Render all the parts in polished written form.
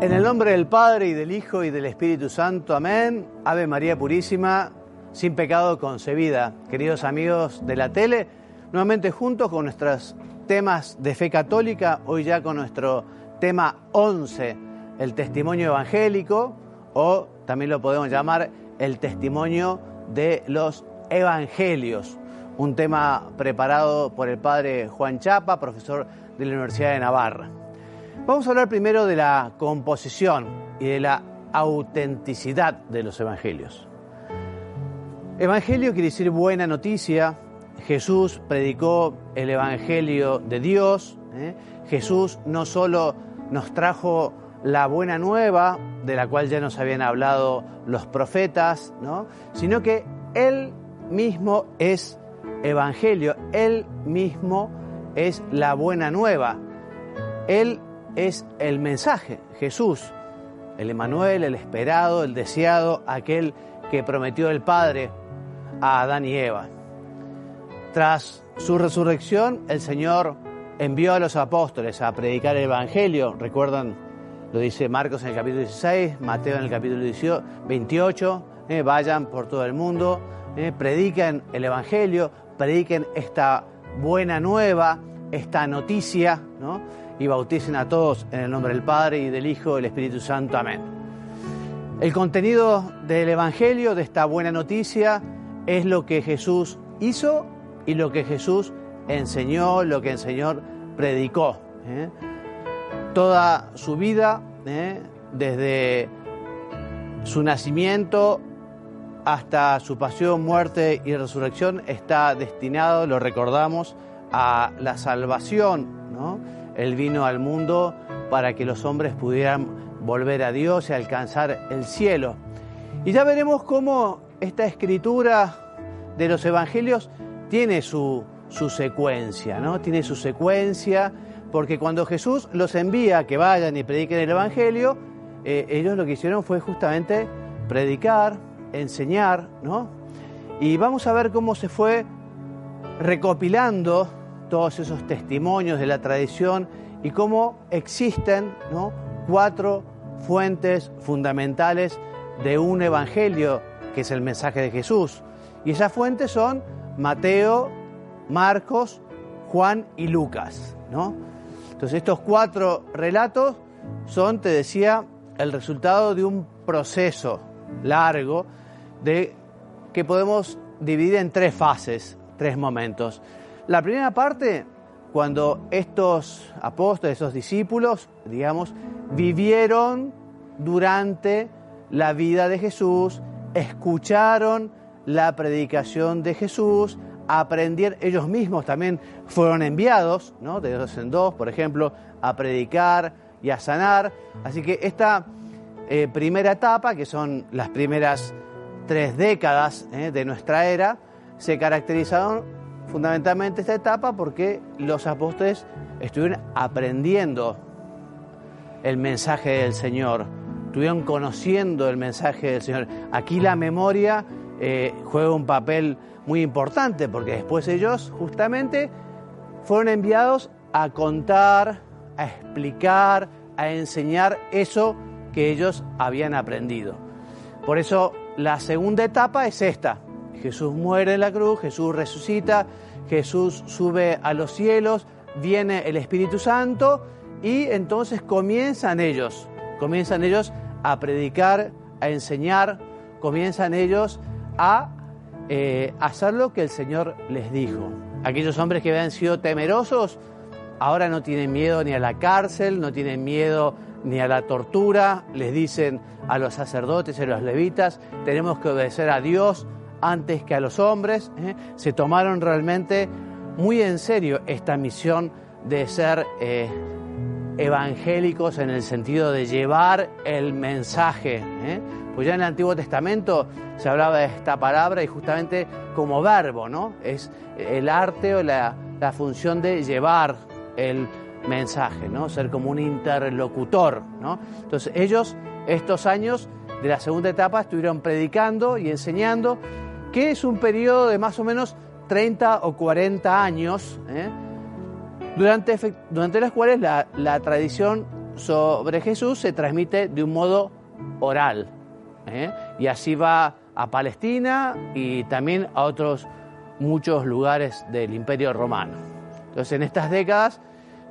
En el nombre del Padre, y del Hijo, y del Espíritu Santo. Amén. Ave María Purísima, sin pecado concebida. Queridos amigos de la tele, nuevamente juntos con nuestros temas de fe católica, hoy ya con nuestro tema 11, el testimonio evangélico, o también lo podemos llamar el testimonio de los evangelios. Un tema preparado por el padre Juan Chapa, profesor de la Universidad de Navarra. Vamos a hablar primero de la composición y de la autenticidad de los evangelios. Evangelio quiere decir buena noticia. Jesús predicó el evangelio de Dios. Jesús no solo nos trajo la buena nueva, de la cual ya nos habían hablado los profetas, ¿no?, sino que Él mismo es evangelio, Él mismo es la buena nueva. Él es el mensaje, Jesús, el Emmanuel, el esperado, el deseado, aquel que prometió el Padre a Adán y Eva. Tras su resurrección, el Señor envió a los apóstoles a predicar el Evangelio. Recuerdan, lo dice Marcos en el capítulo 16, Mateo en el capítulo 28, vayan por todo el mundo, prediquen el Evangelio, prediquen esta buena nueva, esta noticia, ¿no?, y bauticen a todos en el nombre del Padre, y del Hijo, y del Espíritu Santo. Amén. El contenido del Evangelio, de esta buena noticia, es lo que Jesús hizo y lo que Jesús enseñó, lo que el Señor predicó. Toda su vida, desde su nacimiento hasta su pasión, muerte y resurrección, está destinado, lo recordamos, a la salvación, ¿no? Él vino al mundo para que los hombres pudieran volver a Dios y alcanzar el cielo. Y ya veremos cómo esta escritura de los evangelios tiene su secuencia, ¿no? Tiene su secuencia, porque cuando Jesús los envía a que vayan y prediquen el evangelio, ellos lo que hicieron fue justamente predicar, enseñar, ¿no? Y vamos a ver cómo se fue recopilando todos esos testimonios de la tradición y cómo existen, ¿no?, 4 fuentes fundamentales de un evangelio, que es el mensaje de Jesús. Y esas fuentes son Mateo, Marcos, Juan y Lucas, ¿no? Entonces estos 4 relatos son, te decía, el resultado de un proceso largo que podemos dividir en 3 fases, 3 momentos. La primera parte, cuando estos apóstoles, esos discípulos, digamos, vivieron durante la vida de Jesús, escucharon la predicación de Jesús, aprendieron, ellos mismos también fueron enviados, ¿no?, de 2 en 2, por ejemplo, a predicar y a sanar. Así que esta primera etapa, que son las primeras 3 décadas de nuestra era, se caracterizaron fundamentalmente esta etapa porque los apóstoles estuvieron aprendiendo el mensaje del Señor, estuvieron conociendo el mensaje del Señor. Aquí la memoria juega un papel muy importante, porque después ellos justamente fueron enviados a contar, a explicar, a enseñar eso que ellos habían aprendido. Por eso la segunda etapa es esta. Jesús muere en la cruz, Jesús resucita, Jesús sube a los cielos, viene el Espíritu Santo, y entonces comienzan ellos a predicar, a enseñar, comienzan ellos a hacer lo que el Señor les dijo. Aquellos hombres que habían sido temerosos, ahora no tienen miedo ni a la cárcel, no tienen miedo ni a la tortura. Les dicen a los sacerdotes y a los levitas: tenemos que obedecer a Dios antes que a los hombres. Se tomaron realmente muy en serio esta misión de ser evangélicos, en el sentido de llevar el mensaje. Pues ya en el Antiguo Testamento se hablaba de esta palabra, y justamente como verbo, ¿no?, es el arte o la función de llevar el mensaje, ¿no?, ser como un interlocutor, ¿no? Entonces ellos, estos años de la segunda etapa, estuvieron predicando y enseñando, que es un periodo de más o menos 30 o 40 años, durante los cuales la tradición sobre Jesús se transmite de un modo oral, y así va a Palestina y también a otros muchos lugares del Imperio Romano. Entonces, en estas décadas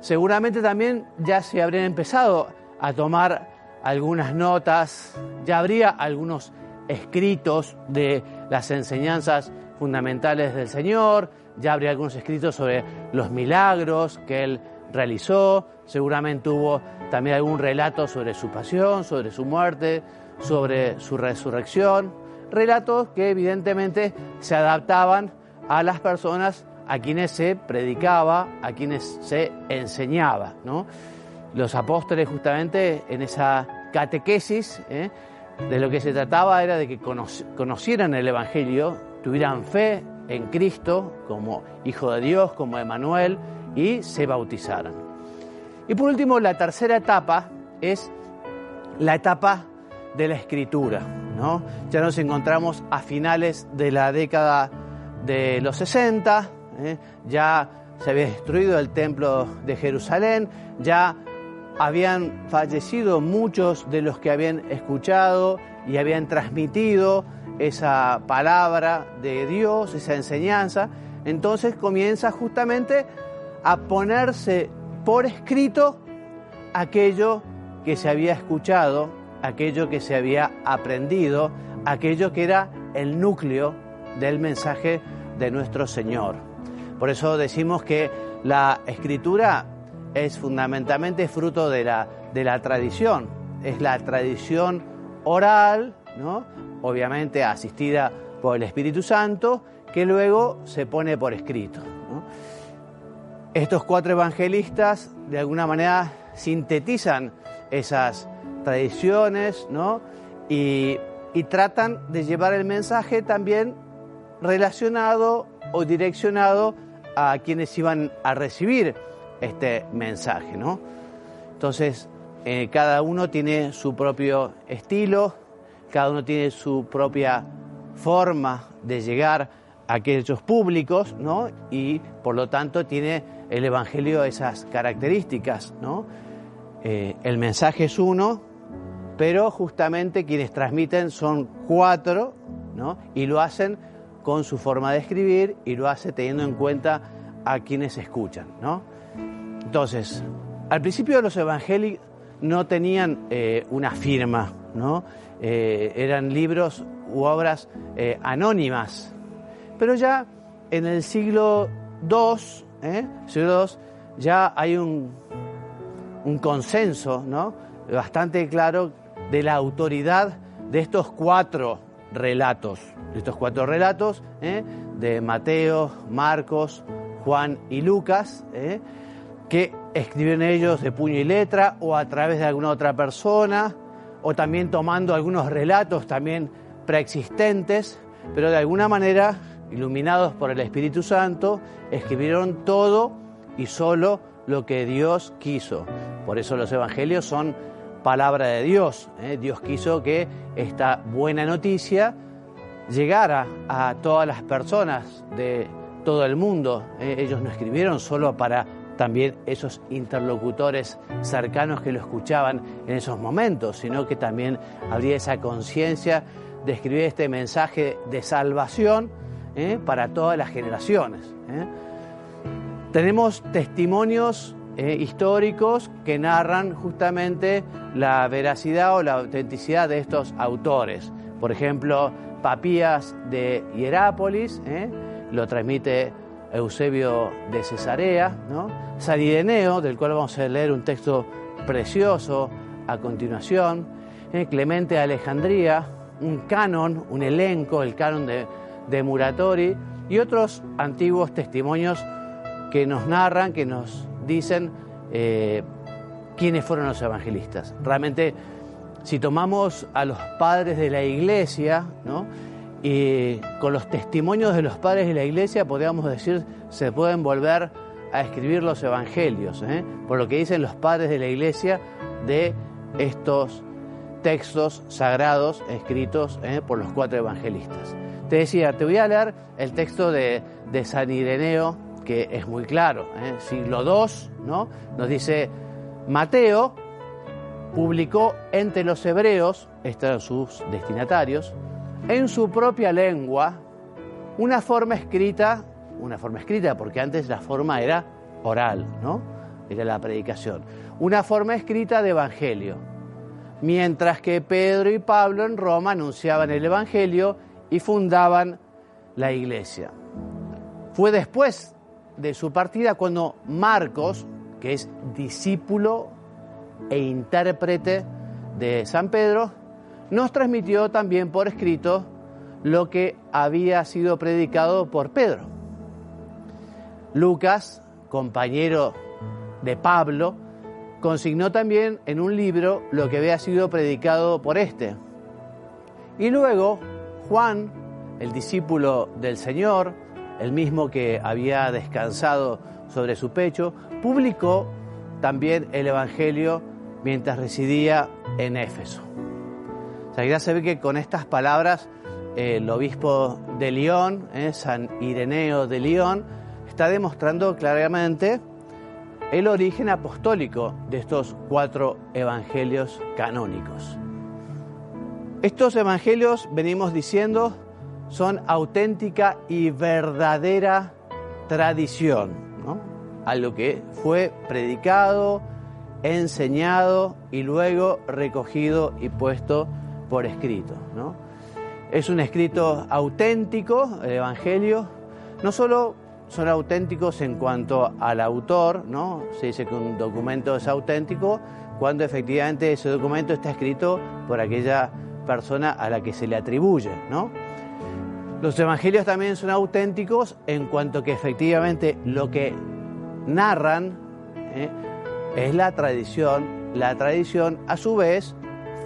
seguramente también ya se habrían empezado a tomar algunas notas, ya habría algunos escritos de las enseñanzas fundamentales del Señor, ya habría algunos escritos sobre los milagros que Él realizó, seguramente hubo también algún relato sobre su pasión, sobre su muerte, sobre su resurrección, relatos que evidentemente se adaptaban a las personas a quienes se predicaba, a quienes se enseñaba, ¿no? Los apóstoles justamente en esa catequesis, de lo que se trataba era de que conocieran el Evangelio, tuvieran fe en Cristo como Hijo de Dios, como Emmanuel, y se bautizaran. Y por último, la tercera etapa es la etapa de la Escritura, ¿no? Ya nos encontramos a finales de la década de los 60, ya se había destruido el templo de Jerusalén, ya habían fallecido muchos de los que habían escuchado y habían transmitido esa palabra de Dios, esa enseñanza. Entonces comienza justamente a ponerse por escrito aquello que se había escuchado, aquello que se había aprendido, aquello que era el núcleo del mensaje de nuestro Señor. Por eso decimos que la Escritura es fundamentalmente fruto de la tradición, es la tradición oral, ¿no? Obviamente asistida por el Espíritu Santo, que luego se pone por escrito, ¿no? Estos 4 evangelistas de alguna manera sintetizan esas tradiciones, ¿no? Y tratan de llevar el mensaje también relacionado o direccionado a quienes iban a recibir este mensaje, ¿no? Entonces, cada uno tiene su propio estilo, cada uno tiene su propia forma de llegar a aquellos públicos, ¿no? Y por lo tanto tiene el Evangelio esas características, ¿no? El mensaje es uno, pero justamente quienes transmiten son 4, ¿no? Y lo hacen con su forma de escribir y lo hace teniendo en cuenta a quienes escuchan, ¿no? Entonces, al principio los evangelios no tenían una firma, ¿no? Eran libros u obras anónimas, pero ya en el siglo II, ya hay un consenso, ¿no? Bastante claro de la autoridad de estos 4 relatos, de Mateo, Marcos, Juan y Lucas, que escriben ellos de puño y letra o a través de alguna otra persona, o también tomando algunos relatos también preexistentes, pero de alguna manera, iluminados por el Espíritu Santo, escribieron todo y solo lo que Dios quiso. Por eso los evangelios son palabra de Dios. Dios quiso que esta buena noticia llegara a todas las personas de todo el mundo. Ellos no escribieron solo para también esos interlocutores cercanos que lo escuchaban en esos momentos, sino que también habría esa conciencia de escribir este mensaje de salvación para todas las generaciones. Tenemos testimonios históricos que narran justamente la veracidad o la autenticidad de estos autores. Por ejemplo, Papías de Hierápolis, lo transmite Eusebio de Cesarea, ¿no? San Ireneo, del cual vamos a leer un texto precioso a continuación, Clemente de Alejandría, un canon, un elenco, el canon de Muratori, y otros antiguos testimonios que nos narran, que nos dicen quiénes fueron los evangelistas. Realmente, si tomamos a los padres de la Iglesia, ¿no? Y con los testimonios de los padres de la Iglesia, podríamos decir, se pueden volver a escribir los evangelios, por lo que dicen los padres de la Iglesia de estos textos sagrados escritos por los 4 evangelistas. Te decía, te voy a leer el texto de San Ireneo, que es muy claro, siglo II, ¿no? Nos dice: Mateo publicó entre los hebreos, estos eran sus destinatarios, en su propia lengua, una forma escrita porque antes la forma era oral, ¿no? Era la predicación. Una forma escrita de evangelio. Mientras que Pedro y Pablo en Roma anunciaban el evangelio y fundaban la iglesia. Fue después de su partida cuando Marcos, que es discípulo e intérprete de San Pedro, nos transmitió también por escrito lo que había sido predicado por Pedro. Lucas, compañero de Pablo, consignó también en un libro lo que había sido predicado por este. Y luego Juan, el discípulo del Señor, el mismo que había descansado sobre su pecho, publicó también el Evangelio mientras residía en Éfeso. O sea, ya se ve que con estas palabras el obispo de Lyon, San Ireneo de Lyon, está demostrando claramente el origen apostólico de estos 4 evangelios canónicos. Estos evangelios, venimos diciendo, son auténtica y verdadera tradición, ¿no? Algo que fue predicado, enseñado y luego recogido y puesto por escrito, ¿no? Es un escrito auténtico, el Evangelio. No solo son auténticos en cuanto al autor, ¿no? Se dice que un documento es auténtico cuando efectivamente ese documento está escrito por aquella persona a la que se le atribuye, ¿no? Los evangelios también son auténticos en cuanto que efectivamente lo que narran es la tradición a su vez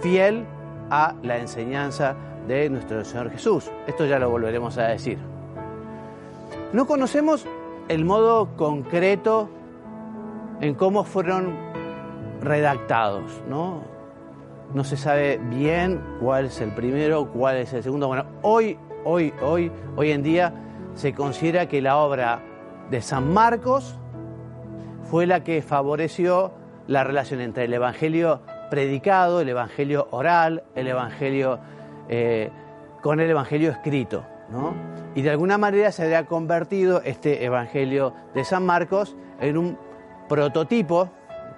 fiel a la enseñanza de nuestro Señor Jesús. Esto ya lo volveremos a decir. No conocemos el modo concreto en cómo fueron redactados, ¿no? No se sabe bien cuál es el primero, cuál es el segundo. Bueno, hoy en día se considera que la obra de San Marcos fue la que favoreció la relación entre el Evangelio predicado, el Evangelio oral, el Evangelio con el Evangelio escrito, ¿no? Y de alguna manera se había convertido este Evangelio de San Marcos en un prototipo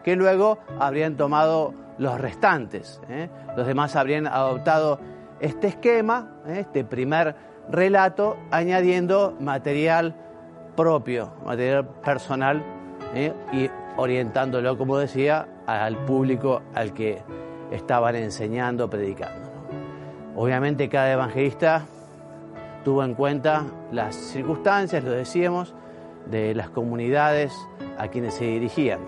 que luego habrían tomado los restantes, Los demás habrían adoptado este esquema, este primer relato, añadiendo material propio, material personal, y orientándolo, como decía, al público al que estaban enseñando, predicando, ¿no? Obviamente cada evangelista tuvo en cuenta las circunstancias, lo decíamos, de las comunidades a quienes se dirigían.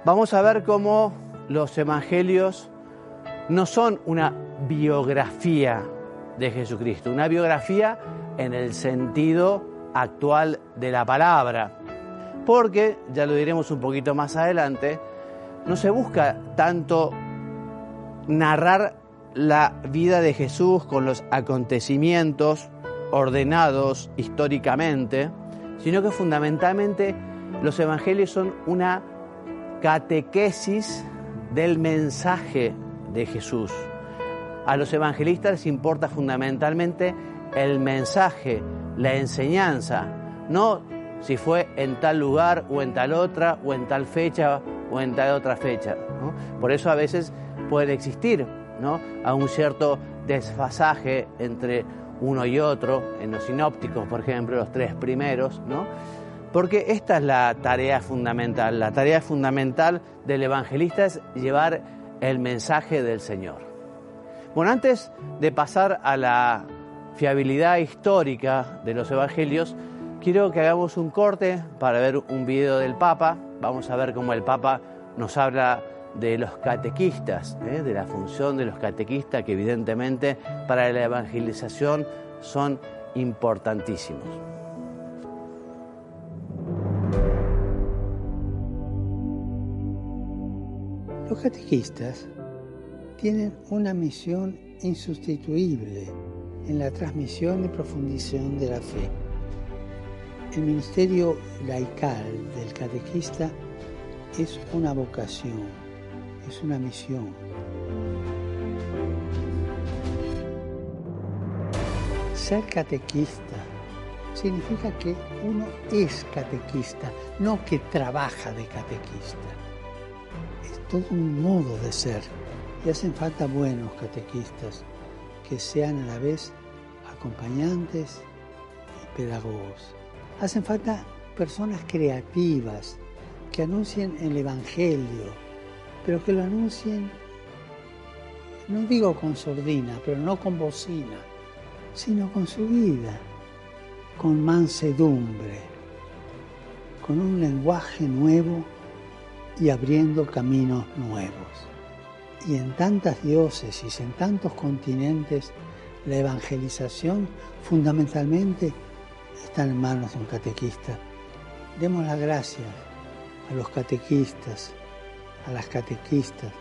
Vamos a ver cómo los evangelios no son una biografía de Jesucristo, una biografía en el sentido actual de la palabra, porque, ya lo diremos un poquito más adelante, no se busca tanto narrar la vida de Jesús con los acontecimientos ordenados históricamente, sino que fundamentalmente los evangelios son una catequesis del mensaje de Jesús. A los evangelistas les importa fundamentalmente el mensaje, la enseñanza, no si fue en tal lugar o en tal otra o en tal fecha o en tal otra fecha, ¿no? Por eso a veces puede existir, ¿no?, a un cierto desfasaje entre uno y otro, en los sinópticos, por ejemplo, los 3 primeros, ¿no? Porque esta es la tarea fundamental. La tarea fundamental del evangelista es llevar el mensaje del Señor. Bueno, antes de pasar a la fiabilidad histórica de los evangelios, quiero que hagamos un corte para ver un video del Papa. Vamos a ver cómo el Papa nos habla de los catequistas, de la función de los catequistas, que evidentemente para la evangelización son importantísimos. Los catequistas tienen una misión insustituible en la transmisión y profundización de la fe. El ministerio laical del catequista es una vocación, es una misión. Ser catequista significa que uno es catequista, no que trabaja de catequista. Es todo un modo de ser. Y hacen falta buenos catequistas que sean a la vez acompañantes y pedagogos. Hacen falta personas creativas que anuncien el Evangelio, pero que lo anuncien, no digo con sordina, pero no con bocina, sino con su vida, con mansedumbre, con un lenguaje nuevo y abriendo caminos nuevos. Y en tantas diócesis, en tantos continentes, la evangelización fundamentalmente está en manos de un catequista. Demos las gracias a los catequistas, a las catequistas,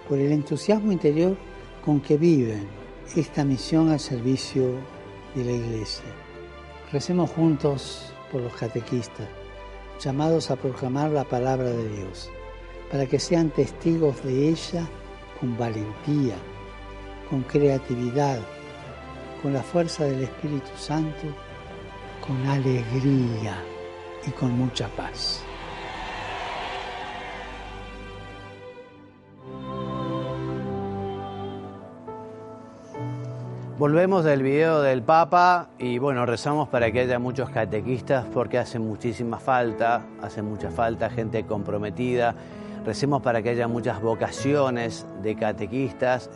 por el entusiasmo interior con que viven esta misión al servicio de la Iglesia. Recemos juntos por los catequistas, llamados a proclamar la palabra de Dios, para que sean testigos de ella con valentía, con creatividad, con la fuerza del Espíritu Santo, con alegría y con mucha paz. Volvemos del video del Papa y bueno, rezamos para que haya muchos catequistas porque hace mucha falta gente comprometida. Recemos para que haya muchas vocaciones de catequistas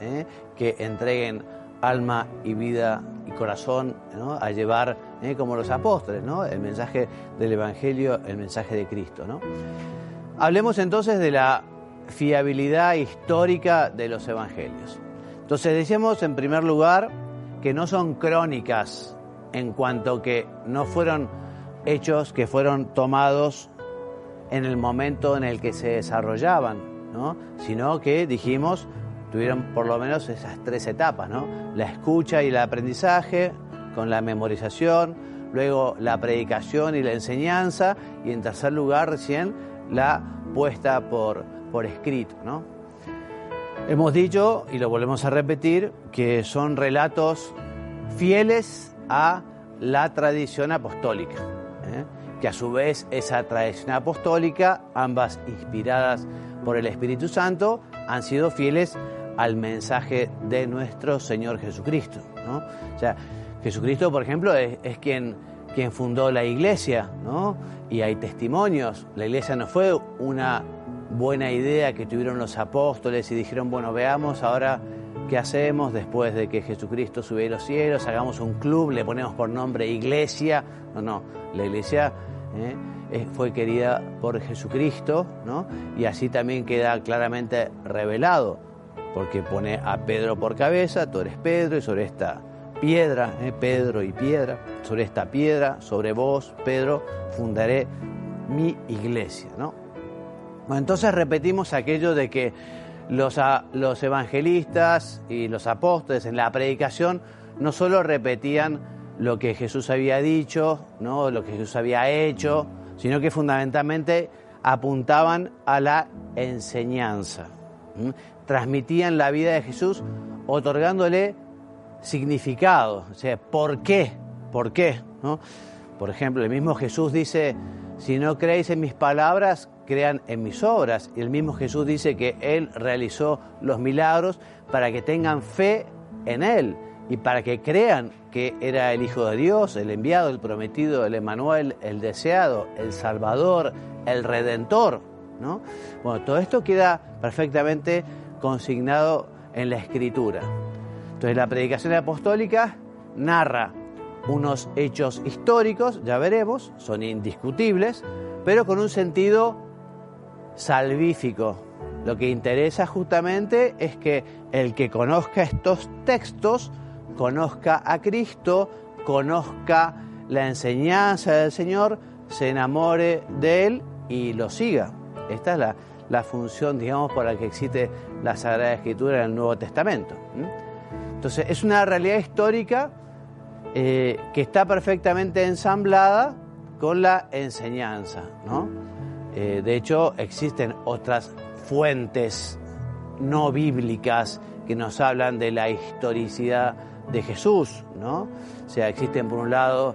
que entreguen alma y vida y corazón, ¿no?, a llevar, como los apóstoles, ¿no?, el mensaje del Evangelio, el mensaje de Cristo, ¿no? Hablemos entonces de la fiabilidad histórica de los evangelios. Entonces decíamos en primer lugar que no son crónicas en cuanto que no fueron hechos que fueron tomados en el momento en el que se desarrollaban, ¿no?, sino que dijimos tuvieron por lo menos esas tres etapas, ¿no? La escucha y el aprendizaje con la memorización, luego la predicación y la enseñanza y en tercer lugar recién la puesta por escrito, ¿no? Hemos dicho, y lo volvemos a repetir, que son relatos fieles a la tradición apostólica, que a su vez esa tradición apostólica, ambas inspiradas por el Espíritu Santo, han sido fieles al mensaje de nuestro Señor Jesucristo, ¿no? O sea, Jesucristo, por ejemplo, es quien fundó la Iglesia, ¿no? Y hay testimonios. La Iglesia no fue una buena idea que tuvieron los apóstoles y dijeron, bueno, veamos ahora qué hacemos después de que Jesucristo subió a los cielos, hagamos un club, le ponemos por nombre Iglesia. No, la Iglesia fue querida por Jesucristo, ¿no? Y así también queda claramente revelado, porque pone a Pedro por cabeza, tú eres Pedro, y sobre esta piedra, Pedro y piedra, sobre esta piedra, sobre vos, Pedro, fundaré mi iglesia, ¿no? Bueno, entonces repetimos aquello de que los evangelistas y los apóstoles en la predicación no solo repetían lo que Jesús había dicho, ¿no?, lo que Jesús había hecho, sino que fundamentalmente apuntaban a la enseñanza. Transmitían la vida de Jesús otorgándole significado, o sea, ¿por qué? ¿Por qué? ¿No? Por ejemplo, el mismo Jesús dice, si no creéis en mis palabras, crean en mis obras. Y el mismo Jesús dice que Él realizó los milagros para que tengan fe en Él y para que crean que era el Hijo de Dios, el enviado, el prometido, el Emmanuel, el deseado, el Salvador, el Redentor, ¿no? Bueno, todo esto queda perfectamente consignado en la Escritura. Entonces la predicación apostólica narra unos hechos históricos, ya veremos, son indiscutibles, pero con un sentido salvífico. Lo que interesa justamente es que el que conozca estos textos conozca a Cristo, conozca la enseñanza del Señor, se enamore de Él y lo siga. Esta es la función, digamos, por la que existe la Sagrada Escritura en el Nuevo Testamento. Entonces, es una realidad histórica que está perfectamente ensamblada con la enseñanza, ¿no? De hecho, existen otras fuentes no bíblicas que nos hablan de la historicidad de Jesús, ¿no? O sea, existen por un lado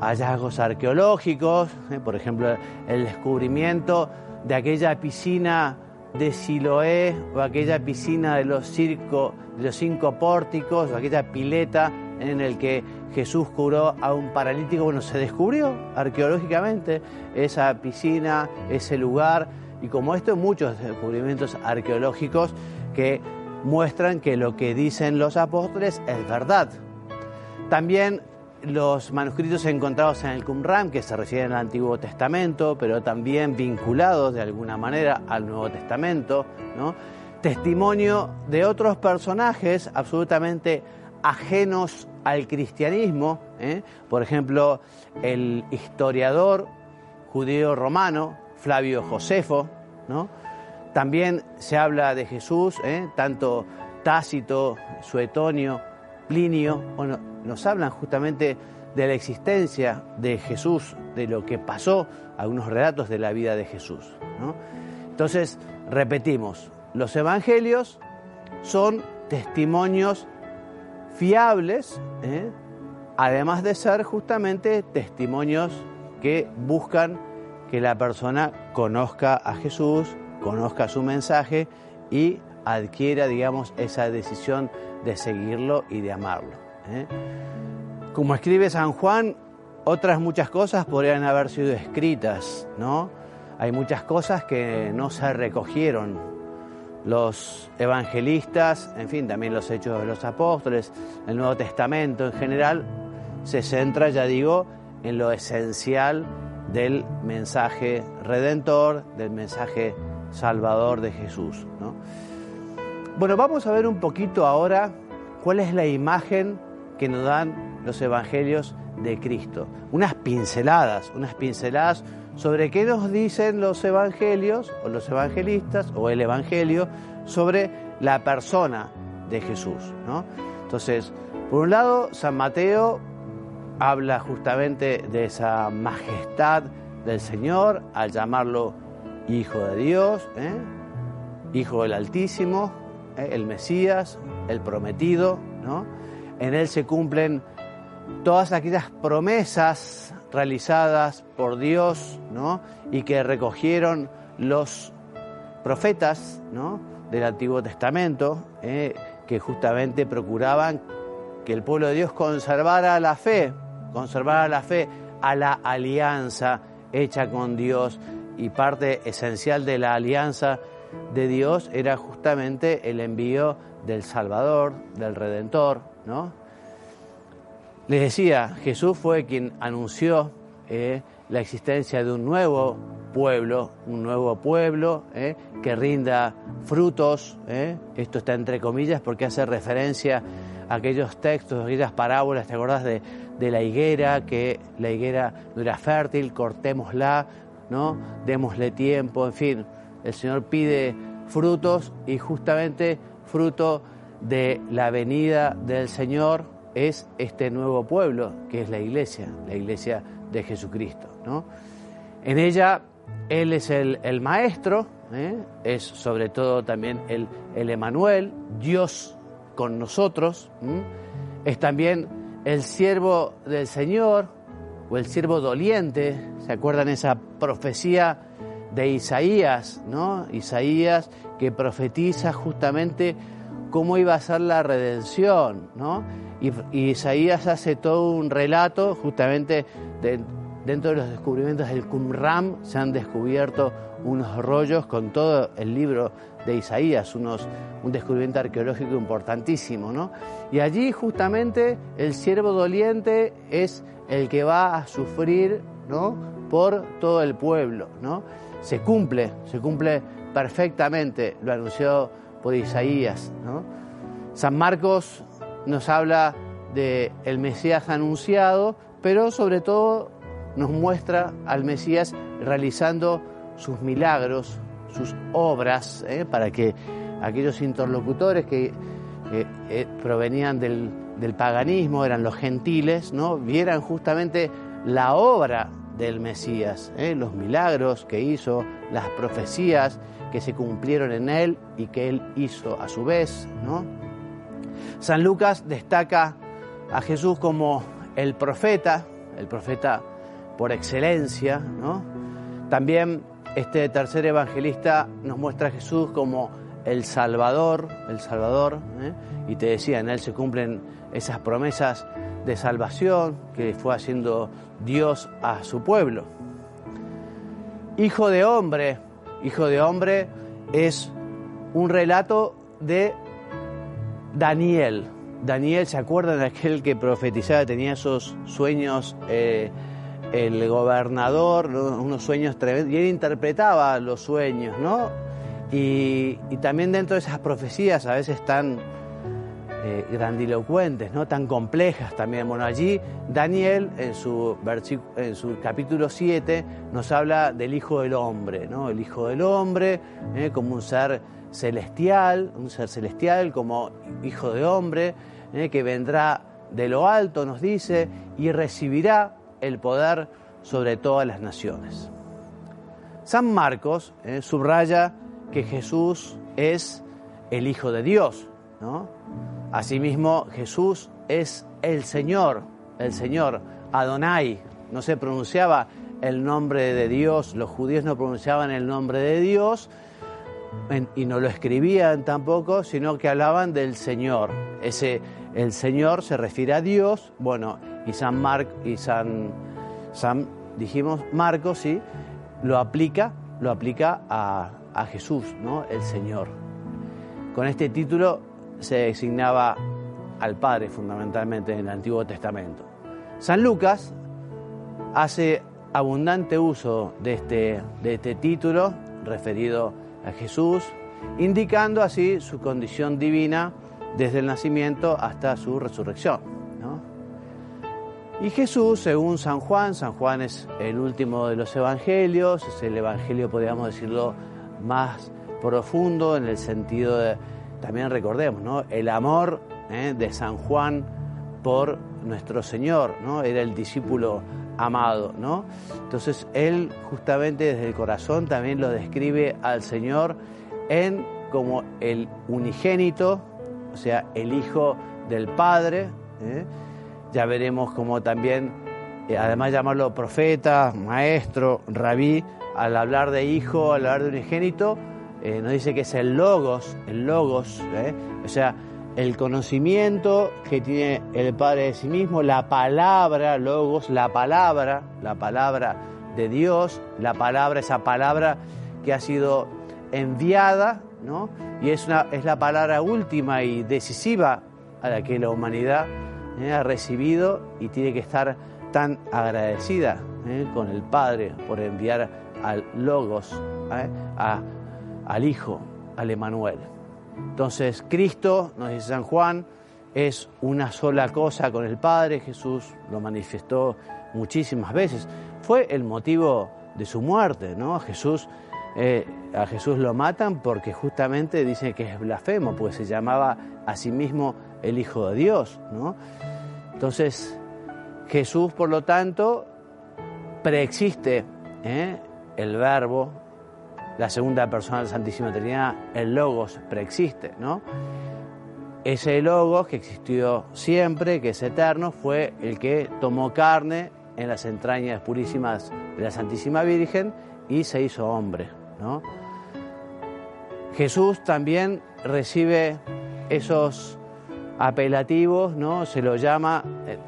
hallazgos arqueológicos, por ejemplo, el descubrimiento de aquella piscina de Siloé o aquella piscina de los 5 pórticos o aquella pileta en el que Jesús curó a un paralítico. Bueno, se descubrió arqueológicamente esa piscina, ese lugar, y como esto, muchos descubrimientos arqueológicos que muestran que lo que dicen los apóstoles es verdad. También los manuscritos encontrados en el Qumran, que se refieren al Antiguo Testamento, pero también vinculados de alguna manera al Nuevo Testamento, ¿no? Testimonio de otros personajes absolutamente ajenos al cristianismo, por ejemplo, el historiador judío romano Flavio Josefo, ¿no? También se habla de Jesús, tanto Tácito, Suetonio, Plinio, bueno, nos hablan justamente de la existencia de Jesús, de lo que pasó, algunos relatos de la vida de Jesús, ¿no? Entonces, repetimos, los evangelios son testimonios fiables, además de ser justamente testimonios que buscan que la persona conozca a Jesús, conozca su mensaje y adquiera, digamos, esa decisión de seguirlo y de amarlo. Como escribe San Juan, otras muchas cosas podrían haber sido escritas, ¿no? Hay muchas cosas que no se recogieron. Los evangelistas, en fin, también los Hechos de los Apóstoles, el Nuevo Testamento en general, se centra, ya digo, en lo esencial del mensaje redentor, del mensaje salvador de Jesús, ¿no? Bueno, vamos a ver un poquito ahora cuál es la imagen que nos dan los evangelios de Cristo. Unas pinceladas sobre qué nos dicen los evangelios o los evangelistas o el evangelio sobre la persona de Jesús, ¿no? Entonces, por un lado, San Mateo habla justamente de esa majestad del Señor al llamarlo Hijo de Dios, Hijo del Altísimo, el Mesías, el prometido, ¿no? En él se cumplen todas aquellas promesas realizadas por Dios, ¿no? Y que recogieron los profetas, ¿no? Del Antiguo Testamento, que justamente procuraban que el pueblo de Dios conservara la fe a la alianza hecha con Dios, y parte esencial de la alianza de Dios era justamente el envío del Salvador, del Redentor, ¿no? Les decía, Jesús fue quien anunció la existencia de un nuevo pueblo que rinda frutos. Esto está entre comillas porque hace referencia a aquellos textos, aquellas parábolas, ¿te acordás de la higuera? Que la higuera no era fértil, cortémosla, ¿no? Démosle tiempo, en fin. El Señor pide frutos y justamente fruto de la venida del Señor es este nuevo pueblo, que es la iglesia de Jesucristo, ¿no? En ella Él es el Maestro, es sobre todo también el Emmanuel, Dios con nosotros, es también el siervo del Señor o el siervo doliente. ¿Se acuerdan esa profecía de Isaías, ¿no? Isaías que profetiza justamente cómo iba a ser la redención, ¿no? Y Isaías hace todo un relato justamente dentro de los descubrimientos del Qumran. Se han descubierto unos rollos con todo el libro de Isaías, un descubrimiento arqueológico importantísimo, ¿no? Y allí justamente el siervo doliente es el que va a sufrir, ¿no? Por todo el pueblo, ¿no? Se cumple perfectamente lo anunciado por Isaías, ¿no? San Marcos nos habla de el Mesías anunciado, pero sobre todo nos muestra al Mesías realizando sus milagros, sus obras, para que aquellos interlocutores que provenían del paganismo, eran los gentiles, ¿no? Vieran justamente la obra del Mesías, los milagros que hizo, las profecías que se cumplieron en él y que él hizo a su vez, ¿no? San Lucas destaca a Jesús como el profeta por excelencia, ¿no? También este tercer evangelista nos muestra a Jesús como el Salvador, y te decía, en él se cumplen esas promesas de salvación que fue haciendo Dios a su pueblo. Hijo de hombre es un relato de Daniel. Daniel, ¿se acuerdan de aquel que profetizaba, tenía esos sueños, el gobernador, ¿no? Unos sueños tremendos, y él interpretaba los sueños, ¿no? Y también dentro de esas profecías a veces tan grandilocuentes, ¿no? Tan complejas también. Bueno, allí Daniel en su capítulo 7 nos habla del Hijo del Hombre, ¿no? El Hijo del Hombre como un ser celestial como Hijo de Hombre, que vendrá de lo alto, nos dice, y recibirá el poder sobre todas las naciones. San Marcos subraya que Jesús es el Hijo de Dios, ¿no? Asimismo, Jesús es el Señor, Adonai. No se pronunciaba el nombre de Dios, los judíos no pronunciaban el nombre de Dios y no lo escribían tampoco, sino que hablaban del Señor. El Señor se refiere a Dios, bueno, y Marcos, sí, lo aplica a Jesús, ¿no? El Señor. Con este título se designaba al Padre fundamentalmente en el Antiguo Testamento. San Lucas hace abundante uso de este título referido a Jesús, indicando así su condición divina desde el nacimiento hasta su resurrección, ¿no? Y Jesús, según San Juan es el último de los evangelios, es el evangelio, podríamos decirlo, más profundo en el sentido de, también recordemos, ¿no? El amor de San Juan por nuestro Señor, ¿no? Era el discípulo amado, ¿no? Entonces él justamente desde el corazón también lo describe al Señor como el unigénito, o sea, el Hijo del Padre. Ya veremos cómo también, además de llamarlo profeta, maestro, rabí, al hablar de hijo, al hablar de unigénito, nos dice que es el logos, o sea, el conocimiento que tiene el Padre de sí mismo, la palabra, logos, la palabra de Dios, esa palabra que ha sido enviada, ¿no? Y es la palabra última y decisiva a la que la humanidad ha recibido y tiene que estar tan agradecida con el Padre por enviar al Logos, al Hijo, al Emmanuel. Entonces Cristo, nos dice San Juan, es una sola cosa con el Padre. Jesús lo manifestó muchísimas veces. Fue el motivo de su muerte, ¿no? A Jesús lo matan porque justamente dicen que es blasfemo, porque se llamaba a sí mismo el Hijo de Dios, ¿no? Entonces Jesús, por lo tanto, preexiste el Verbo, la segunda persona de la Santísima Trinidad, el Logos preexiste, ¿no? Ese Logos que existió siempre, que es eterno, fue el que tomó carne en las entrañas purísimas de la Santísima Virgen y se hizo hombre, ¿no? Jesús también recibe esos apelativos, ¿no? Se lo llama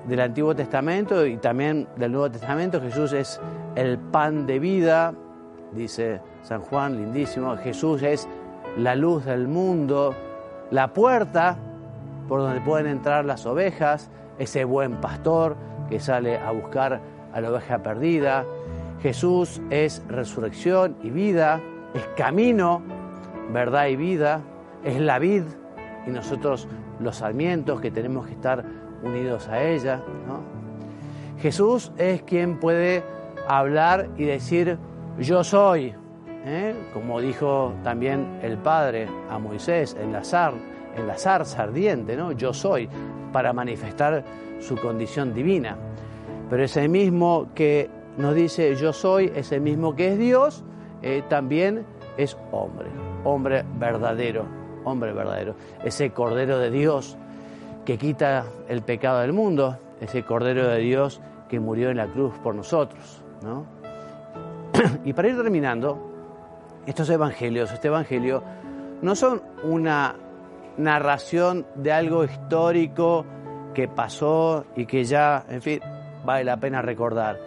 del Antiguo Testamento y también del Nuevo Testamento. Jesús es el pan de vida, dice San Juan, lindísimo. Jesús es la luz del mundo, la puerta por donde pueden entrar las ovejas, ese buen pastor que sale a buscar a la oveja perdida. Jesús es resurrección y vida, es camino, verdad y vida, es la vid y nosotros los sarmientos que tenemos que estar unidos a ella, ¿no? Jesús es quien puede hablar y decir yo soy, como dijo también el Padre a Moisés en la zarza ardiente, ¿no? Yo soy, para manifestar su condición divina. Pero ese mismo que nos dice yo soy, es el mismo que es Dios, también es hombre verdadero, ese Cordero de Dios que quita el pecado del mundo, ese Cordero de Dios que murió en la cruz por nosotros, ¿no? Y para ir terminando, este evangelio no son una narración de algo histórico que pasó y que ya, en fin, vale la pena recordar,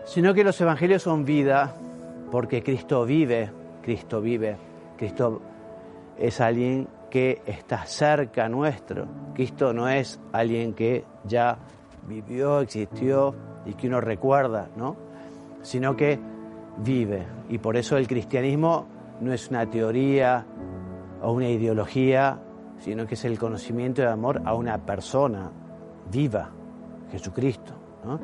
sino que los evangelios son vida, porque Cristo vive, Cristo es alguien que está cerca nuestro. Cristo no es alguien que ya vivió, existió y que uno recuerda, ¿no? Sino que vive. Y por eso el cristianismo no es una teoría o una ideología, sino que es el conocimiento de amor a una persona viva, Jesucristo, ¿no?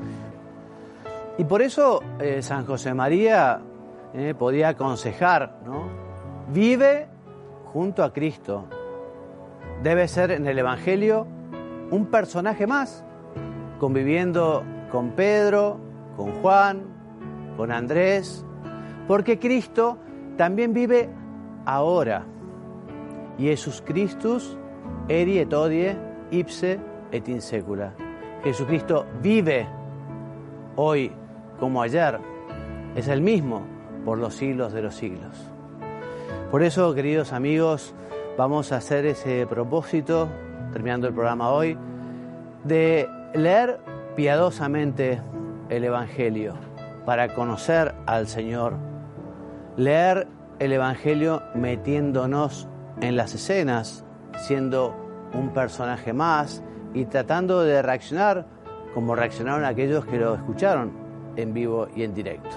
Y por eso San José María podía aconsejar, ¿no? Vive junto a Cristo. Debe ser en el Evangelio un personaje más, conviviendo con Pedro, con Juan, con Andrés, porque Cristo también vive ahora. Iesus Christus eri et odie ipse et in secula. Jesucristo vive hoy como ayer, es el mismo por los siglos de los siglos. Por eso, queridos amigos, vamos a hacer ese propósito, terminando el programa hoy, de leer piadosamente el Evangelio para conocer al Señor. Leer el Evangelio metiéndonos en las escenas, siendo un personaje más y tratando de reaccionar como reaccionaron aquellos que lo escucharon en vivo y en directo.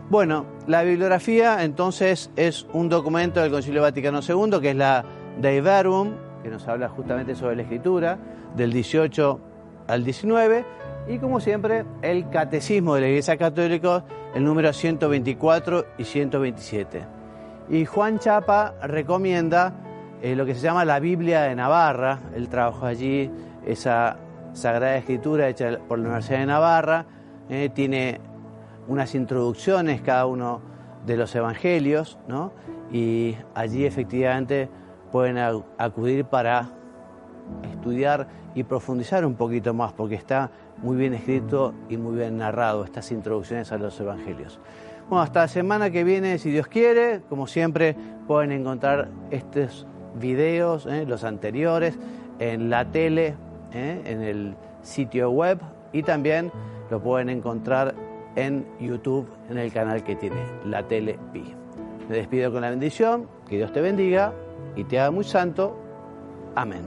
Bueno, la bibliografía entonces es un documento del Concilio Vaticano II, que es la Dei Verbum, que nos habla justamente sobre la Escritura, del 18 al 19, y como siempre, el Catecismo de la Iglesia Católica, el número 124 y 127. Y Juan Chapa recomienda lo que se llama la Biblia de Navarra. Él trabajó allí, esa Sagrada Escritura hecha por la Universidad de Navarra, tiene unas introducciones cada uno de los evangelios, ¿no? Y allí efectivamente pueden acudir para estudiar y profundizar un poquito más, porque está muy bien escrito y muy bien narrado estas introducciones a los evangelios. Bueno, hasta la semana que viene, si Dios quiere. Como siempre, pueden encontrar estos videos, los anteriores, en la tele, en el sitio web, y también lo pueden encontrar en YouTube, en el canal que tiene la Tele Pi. Me despido con la bendición, que Dios te bendiga y te haga muy santo. Amén.